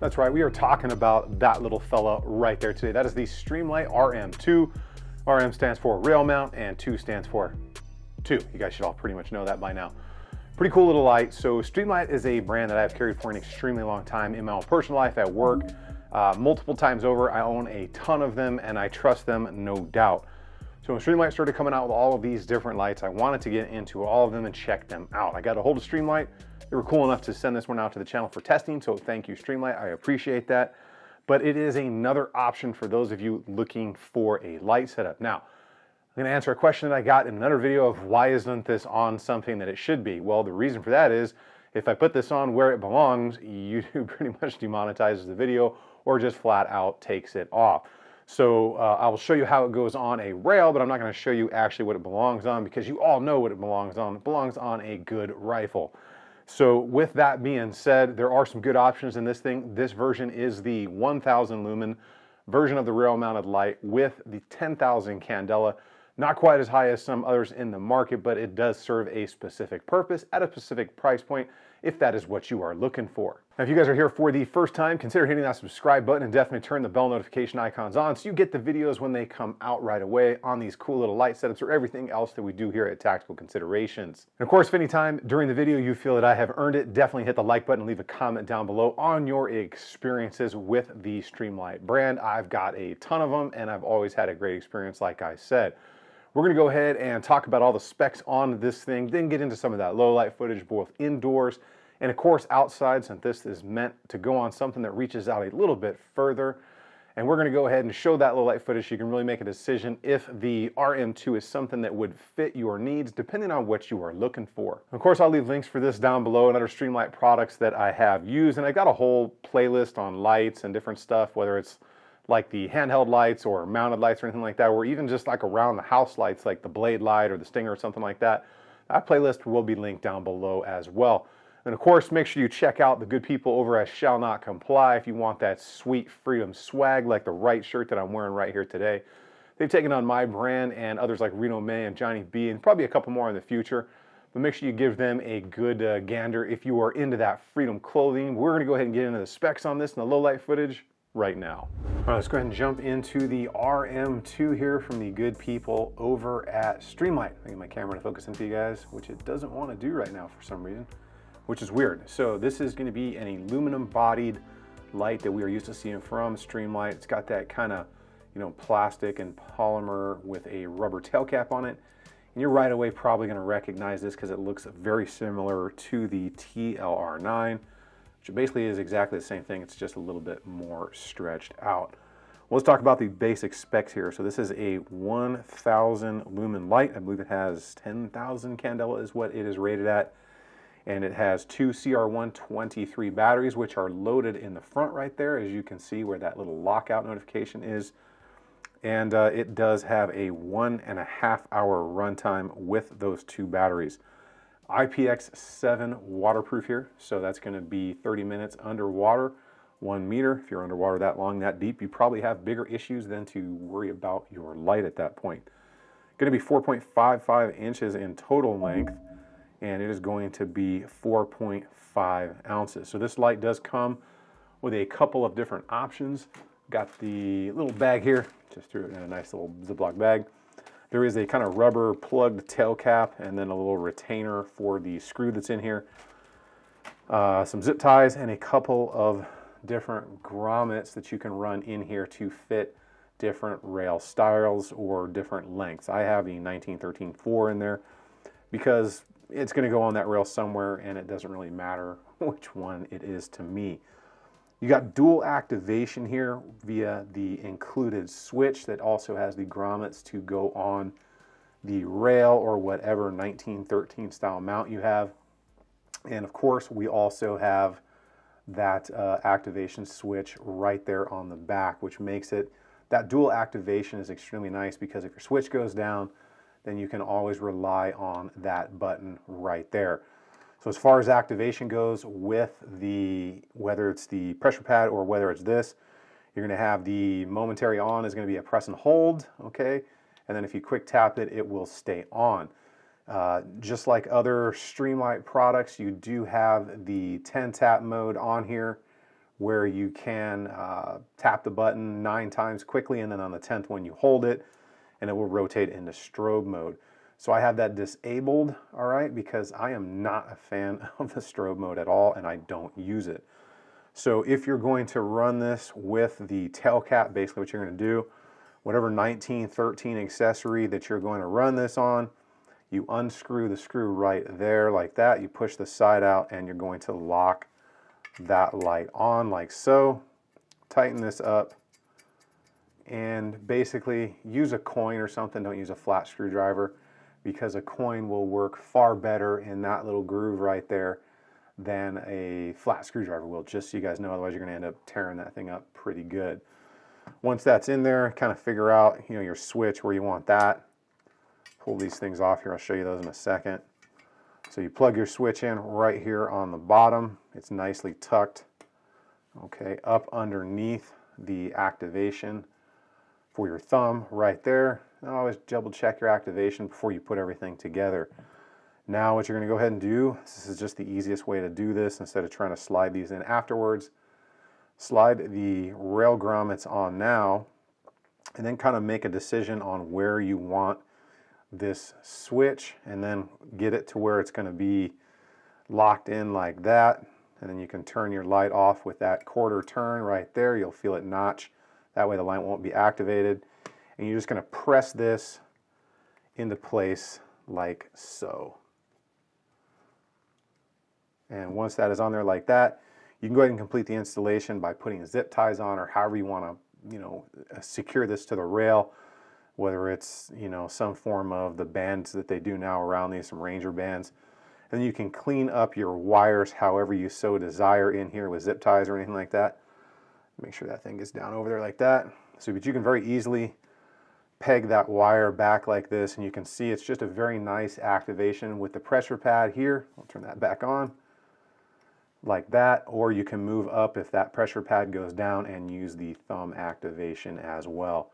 That's right, we are talking about that little fella right there today. That is the Streamlight RM2. RM stands for rail mount and 2 stands for 2. You guys should all pretty much know that by now. Pretty cool little light. So Streamlight is a brand that I've carried for an extremely long time in my own personal life, at work, multiple times over. I own a ton of them and I trust them, no doubt. So when Streamlight started coming out with all of these different lights, I wanted to get into all of them and check them out. I got a hold of Streamlight. They were cool enough to send this one out to the channel for testing, so thank you, Streamlight. I appreciate that. But it is another option for those of you looking for a light setup. Now, I'm gonna answer a question that I got in another video of why isn't this on something that it should be? Well, the reason for that is if I put this on where it belongs, YouTube pretty much demonetizes the video or just flat out takes it off. So I will show you how it goes on a rail, but I'm not gonna show you actually what it belongs on because you all know what it belongs on. It belongs on a good rifle. So with that being said, there are some good options in this thing. This version is the 1000 lumen version of the rail mounted light with the 10,000 candela. Not quite as high as some others in the market, but it does serve a specific purpose at a specific price point if that is what you are looking for. Now, if you guys are here for the first time, consider hitting that subscribe button and definitely turn the bell notification icons on so you get the videos when they come out right away on these cool little light setups or everything else that we do here at Tactical Considerations. And of course, if any time during the video you feel that I have earned it, definitely hit the like button and leave a comment down below on your experiences with the Streamlight brand. I've got a ton of them and I've always had a great experience, like I said. We're gonna go ahead and talk about all the specs on this thing, then get into some of that low light footage, both indoors and of course outside, since this is meant to go on something that reaches out a little bit further. And we're gonna go ahead and show that low light footage so you can really make a decision if the RM2 is something that would fit your needs depending on what you are looking for. Of course, I'll leave links for this down below and other Streamlight products that I have used. And I got a whole playlist on lights and different stuff, whether it's like the handheld lights or mounted lights or anything like that, or even just like around the house lights like the Blade light or the Stinger or something like that. That playlist will be linked down below as well. And of course, make sure you check out the good people over at Shall Not Comply if you want that sweet freedom swag like the right shirt that I'm wearing right here today. They've taken on my brand and others like Reno May and Johnny B and probably a couple more in the future. But make sure you give them a good gander if you are into that freedom clothing. We're gonna go ahead and get into the specs on this and the low light footage right now. All right, let's go ahead and jump into the RM2 here from the good people over at Streamlight. I get my camera to focus in for you guys, which it doesn't want to do right now for some reason, which is weird. So this is going to be an aluminum bodied light that we are used to seeing from Streamlight. It's got that kind of, plastic and polymer with a rubber tail cap on it. And you're right away probably going to recognize this because it looks very similar to the TLR9. Which basically is exactly the same thing, it's just a little bit more stretched out. Well, let's talk about the basic specs here. So this is a 1000 lumen light. I believe it has 10,000 candela is what it is rated at. And it has 2 CR123 batteries, which are loaded in the front right there, as you can see where that little lockout notification is. And it does have a 1.5 hour runtime with those 2 batteries. IPX7 waterproof here, so that's going to be 30 minutes underwater, 1 meter. If you're underwater that long, that deep, you probably have bigger issues than to worry about your light at that point. Going to be 4.55 inches in total length, and it is going to be 4.5 ounces. So this light does come with a couple of different options. Got the little bag here, just threw it in a nice little Ziploc bag. There is a kind of rubber plugged tail cap and then a little retainer for the screw that's in here. Some zip ties and a couple of different grommets that you can run in here to fit different rail styles or different lengths. I have the 1913-4 in there because it's going to go on that rail somewhere and it doesn't really matter which one it is to me. You got dual activation here via the included switch that also has the grommets to go on the rail or whatever 1913 style mount you have. And of course, we also have that activation switch right there on the back, which makes it, that dual activation is extremely nice because if your switch goes down, then you can always rely on that button right there. So as far as activation goes with the, whether it's the pressure pad or whether it's this, you're going to have the momentary on is going to be a press and hold, okay? And then if you quick tap it, it will stay on. Just like other Streamlight products, you do have the 10 tap mode on here where you can tap the button 9 times quickly, and then on the 10th one you hold it and it will rotate into strobe mode. So I have that disabled, all right, because I am not a fan of the strobe mode at all, and I don't use it. So if you're going to run this with the tail cap, basically what you're going to do, whatever 1913 accessory that you're going to run this on, you unscrew the screw right there like that, you push the side out, and you're going to lock that light on like so. Tighten this up, and basically use a coin or something. Don't use a flat screwdriver, because a coin will work far better in that little groove right there than a flat screwdriver will, just so you guys know. Otherwise you're going to end up tearing that thing up pretty good. Once that's in there, kind of figure out, you know, your switch where you want that. Pull these things off here. I'll show you those in a second. So you plug your switch in right here on the bottom. It's nicely tucked, okay, up underneath the activation for your thumb right there. And always double check your activation before you put everything together. Now what you're going to go ahead and do, this is just the easiest way to do this instead of trying to slide these in afterwards. Slide the rail grommets on now, and then kind of make a decision on where you want this switch, and then get it to where it's going to be locked in like that. And then you can turn your light off with that quarter turn right there. You'll feel it notch. That way the light won't be activated. And you're just going to press this into place like so. And once that is on there like that, you can go ahead and complete the installation by putting zip ties on, or however you want to, you know, secure this to the rail, whether it's, you know, some form of the bands that they do now around these, some Ranger bands. And you can clean up your wires however you so desire in here with zip ties or anything like that. Make sure that thing gets down over there like that. So, but you can very easily peg that wire back like this, and you can see it's just a very nice activation with the pressure pad here. I'll turn that back on like that, or you can move up if that pressure pad goes down and use the thumb activation as well.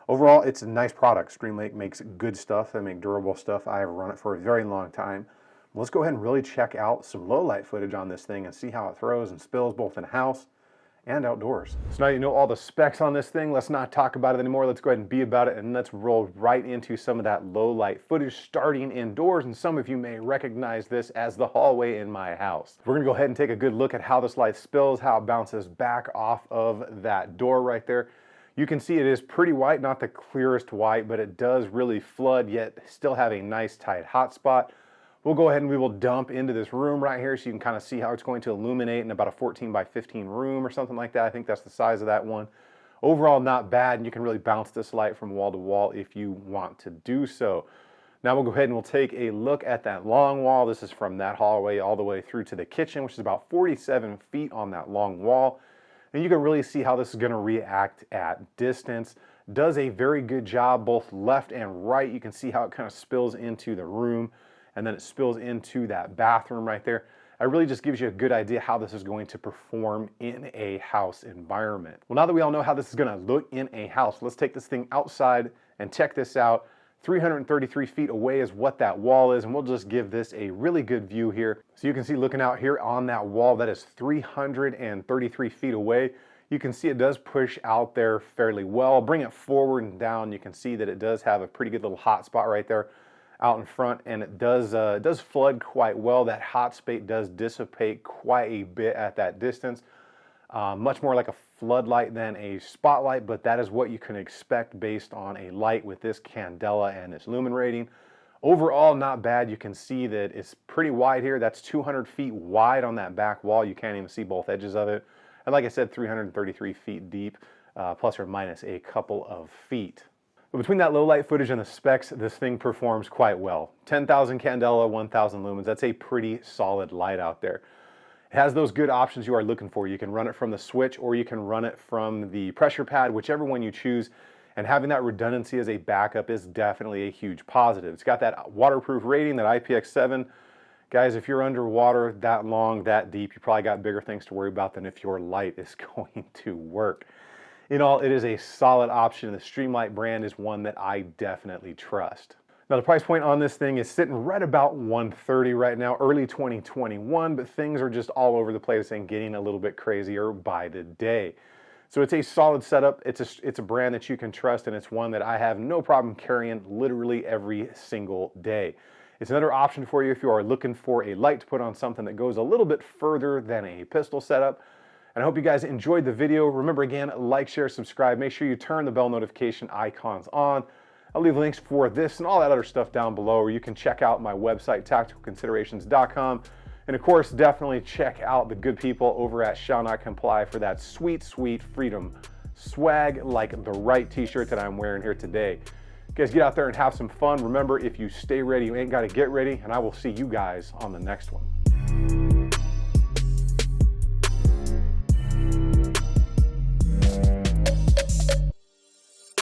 Overall, it's a nice product. Streamlight makes good stuff. They make durable stuff. I have run it for a very long time. Let's go ahead and really check out some low light footage on this thing and see how it throws and spills both in house and outdoors. So now you know all the specs on this thing. Let's not talk about it anymore. Let's go ahead and be about it, and let's roll right into some of that low light footage starting indoors. And some of you may recognize this as the hallway in my house. We're gonna go ahead and take a good look at how this light spills, how it bounces back off of that door right there. You can see it is pretty white, not the clearest white, but it does really flood, yet still have a nice tight hot spot. We'll go ahead and we will dump into this room right here so you can kind of see how it's going to illuminate in about a 14 by 15 room or something like that. I think that's the size of that one. Overall, not bad, and you can really bounce this light from wall to wall if you want to do so. Now we'll go ahead and we'll take a look at that long wall. This is from that hallway all the way through to the kitchen, which is about 47 feet on that long wall. And you can really see how this is going to react at distance. Does a very good job both left and right. You can see how it kind of spills into the room, and then it spills into that bathroom right there. It really just gives you a good idea how this is going to perform in a house environment. Well, now that we all know how this is going to look in a house, let's take this thing outside and check this out. 333 feet away is what that wall is, and we'll just give this a really good view here. So you can see, looking out here on that wall, that is 333 feet away. You can see it does push out there fairly well. Bring it forward and down, you can see that it does have a pretty good little hot spot right there out in front, and it does flood quite well. That hot spot does dissipate quite a bit at that distance. Much more like a floodlight than a spotlight, but that is what you can expect based on a light with this candela and its lumen rating. Overall, not bad. You can see that it's pretty wide here. That's 200 feet wide on that back wall. You can't even see both edges of it. And like I said, 333 feet deep, plus or minus a couple of feet. But between that low light footage and the specs, this thing performs quite well. 10,000 candela, 1,000 lumens. That's a pretty solid light out there. It has those good options you are looking for. You can run it from the switch, or you can run it from the pressure pad, whichever one you choose. And having that redundancy as a backup is definitely a huge positive. It's got that waterproof rating, that IPX7. Guys, if you're underwater that long, that deep, you probably got bigger things to worry about than if your light is going to work. In all, it is a solid option. The Streamlight brand is one that I definitely trust. Now the price point on this thing is sitting right about $130 right now, early 2021, but things are just all over the place and getting a little bit crazier by the day. So it's a solid setup. It's a brand that you can trust, and it's one that I have no problem carrying literally every single day. It's another option for you if you are looking for a light to put on something that goes a little bit further than a pistol setup. And I hope you guys enjoyed the video. Remember again, like, share, subscribe. Make sure you turn the bell notification icons on. I'll leave links for this and all that other stuff down below, or you can check out my website, tacticalconsiderations.com. And of course, definitely check out the good people over at Shall Not Comply for that sweet, sweet freedom swag like the right t-shirt that I'm wearing here today. Guys, get out there and have some fun. Remember, if you stay ready, you ain't got to get ready, and I will see you guys on the next one.